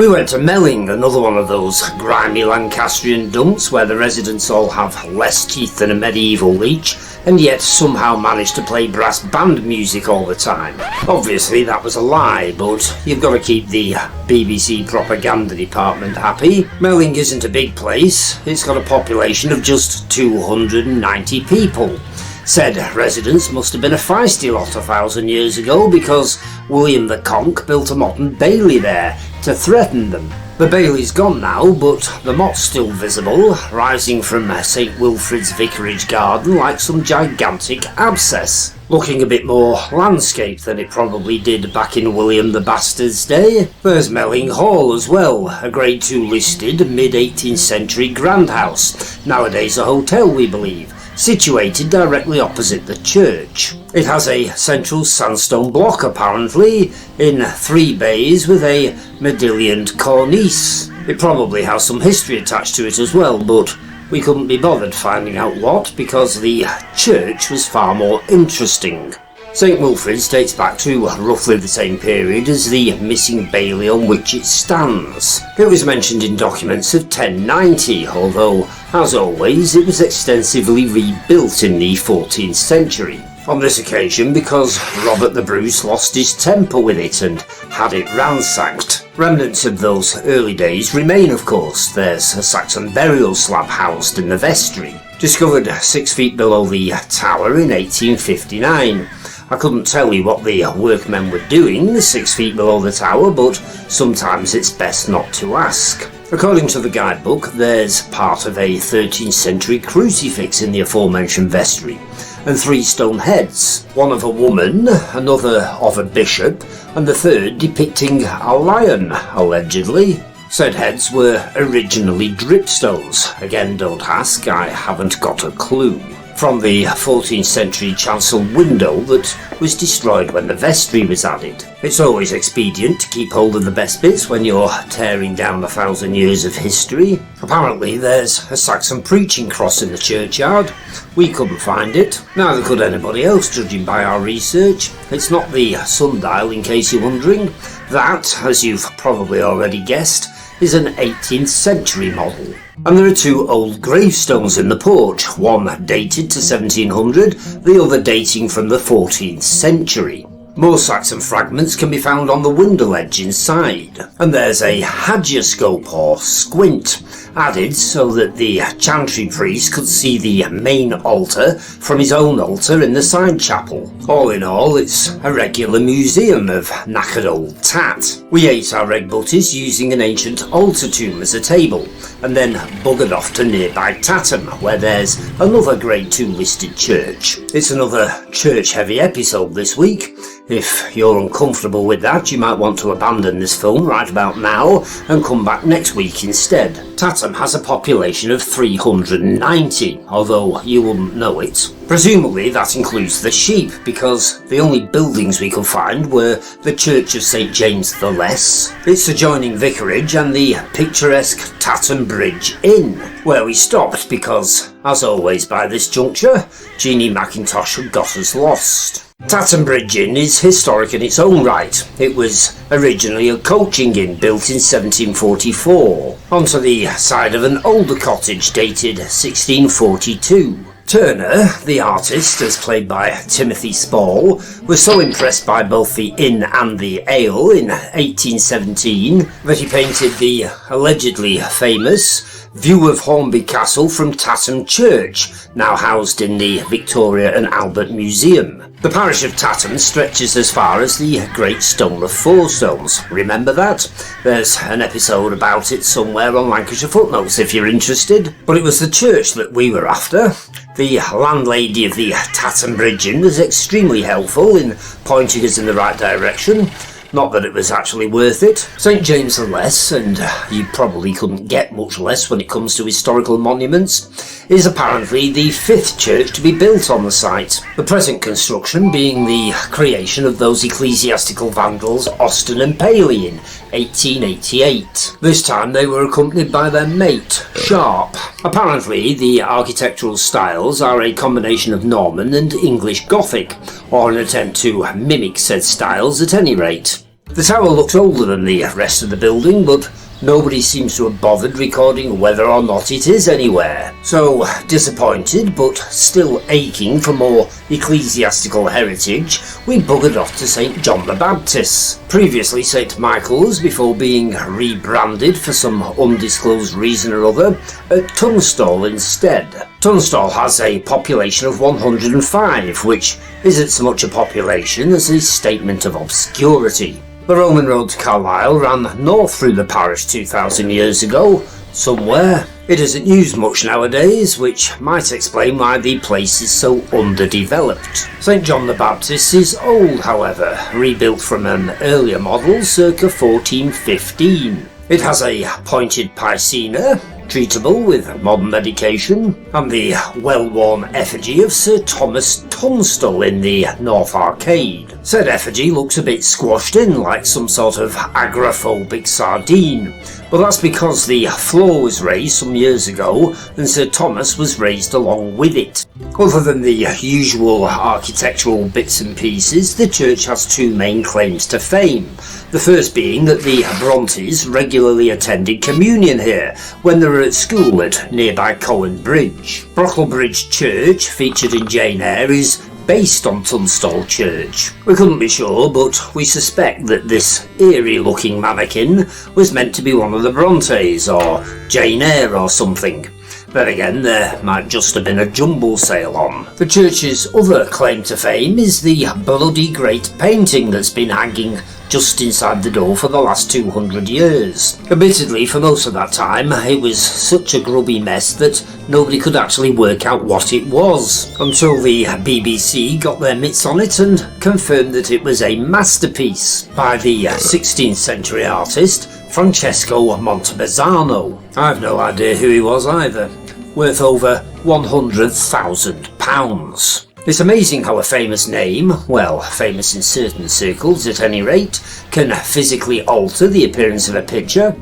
We went to Melling, another one of those grimy Lancastrian dumps where the residents all have less teeth than a medieval leech, and yet somehow manage to play brass band music all the time. Obviously that was a lie, but you've got to keep the BBC propaganda department happy. Melling isn't a big place, it's got a population of just 290 people. Said residents must have been a feisty lot 1,000 years ago because William the Conk built a modern bailey there to threaten them. The bailey's gone now, but the mott's still visible, rising from St Wilfrid's vicarage garden like some gigantic abscess. Looking a bit more landscape than it probably did back in William the Bastard's day. There's Melling Hall as well, a Grade 2 listed mid-18th century grand house, nowadays a hotel we believe, situated directly opposite the church. It has a central sandstone block apparently, in 3 bays with a modillioned cornice. It probably has some history attached to it as well, but we couldn't be bothered finding out what because the church was far more interesting. St Wilfrid's dates back to roughly the same period as the missing bailey on which it stands. It was mentioned in documents of 1090, although, as always, it was extensively rebuilt in the 14th century. On this occasion because Robert the Bruce lost his temper with it and had it ransacked. Remnants of those early days remain, of course. There's a Saxon burial slab housed in the vestry, discovered 6 feet below the tower in 1859. I couldn't tell you what the workmen were doing 6 feet below the tower, but sometimes it's best not to ask. According to the guidebook, there's part of a 13th century crucifix in the aforementioned vestry, and 3 stone heads, one of a woman, another of a bishop, and the third depicting a lion, allegedly. Said heads were originally dripstones. Again, don't ask, I haven't got a clue. From the 14th century chancel window that was destroyed when the vestry was added. It's always expedient to keep hold of the best bits when you're tearing down 1,000 years of history. Apparently there's a Saxon preaching cross in the churchyard. We couldn't find it, neither could anybody else judging by our research. It's not the sundial in case you're wondering. That, as you've probably already guessed, is an 18th century model. And there are 2 old gravestones in the porch, one dated to 1700, the other dating from the 14th century. More Saxon fragments can be found on the window ledge inside, and there's a hagioscope or squint added so that the chantry priest could see the main altar from his own altar in the side chapel. All in all, it's a regular museum of knackered old tat. We ate our egg butties using an ancient altar tomb as a table, and then buggered off to nearby Tatham, where there's another Grade 2 listed church. It's another church-heavy episode this week. If you're uncomfortable with that, you might want to abandon this film right about now and come back next week instead. Tatham has a population of 390, although you wouldn't know it. Presumably that includes the sheep, because the only buildings we could find were the Church of St James the Less, its adjoining vicarage, and the picturesque Tatham Bridge Inn, where we stopped because, as always by this juncture, Jeannie Mackintosh had got us lost. Tatham Bridge Inn is historic in its own right. It was originally a coaching inn built in 1744, onto the side of an older cottage dated 1642. Turner, the artist, as played by Timothy Spall, was so impressed by both the inn and the ale in 1817 that he painted the allegedly famous View of Hornby Castle from Tatham Church, now housed in the Victoria and Albert Museum. The parish of Tatham stretches as far as the Great Stone of Four Stones. Remember that? There's an episode about it somewhere on Lancashire Footnotes if you're interested. But it was the church that we were after. The landlady of the Tatham Bridge Inn was extremely helpful in pointing us in the right direction. Not that it was actually worth it. St James the Less, and you probably couldn't get much less when it comes to historical monuments, is apparently the 5th church to be built on the site. The present construction being the creation of those ecclesiastical vandals Austin and Paley in 1888. This time they were accompanied by their mate, Sharp. Apparently the architectural styles are a combination of Norman and English Gothic, or an attempt to mimic said styles at any rate. The tower looks older than the rest of the building, but nobody seems to have bothered recording whether or not it is anywhere. So, disappointed but still aching for more ecclesiastical heritage, we buggered off to St John the Baptist's, previously St Michael's before being rebranded for some undisclosed reason or other, at Tunstall instead. Tunstall has a population of 105, which isn't so much a population as a statement of obscurity. The Roman road to Carlisle ran north through the parish 2,000 years ago, somewhere. It isn't used much nowadays, which might explain why the place is so underdeveloped. St John the Baptist is old, however, rebuilt from an earlier model circa 1415. It has a pointed piscina, treatable with modern medication, and the well-worn effigy of Sir Thomas Tunstall in the North Arcade. Said effigy looks a bit squashed in like some sort of agoraphobic sardine, but that's because the floor was raised some years ago and Sir Thomas was raised along with it. Other than the usual architectural bits and pieces, the church has two main claims to fame. The first being that the Brontes regularly attended communion here when they were at school at nearby Cowan Bridge. Brocklebridge Church, featured in Jane Eyre, is based on Tunstall Church. We couldn't be sure, but we suspect that this eerie-looking mannequin was meant to be one of the Brontes, or Jane Eyre or something. Then again, there might just have been a jumble sale on. The church's other claim to fame is the bloody great painting that's been hanging just inside the door for the last 200 years. Admittedly, for most of that time, it was such a grubby mess that nobody could actually work out what it was, until the BBC got their mitts on it and confirmed that it was a masterpiece by the 16th century artist Francesco Montebazano. I've no idea who he was either. Worth over £100,000. It's amazing how a famous name, well, famous in certain circles at any rate, can physically alter the appearance of a picture.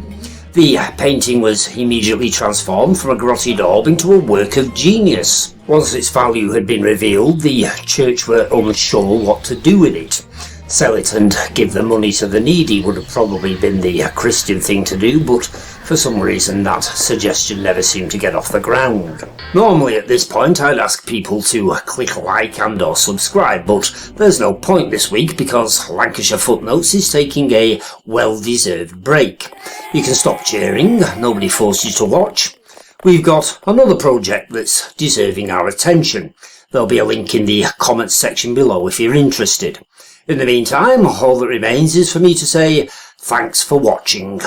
The painting was immediately transformed from a grotty daub into a work of genius. Once its value had been revealed, the church were unsure what to do with it. Sell it and give the money to the needy would have probably been the Christian thing to do, but for some reason that suggestion never seemed to get off the ground. Normally at this point I'd ask people to click like and or subscribe, but there's no point this week because Lancashire Footnotes is taking a well-deserved break. You can stop cheering, nobody forces you to watch. We've got another project that's deserving our attention. There'll be a link in the comments section below if you're interested. In the meantime, all that remains is for me to say thanks for watching.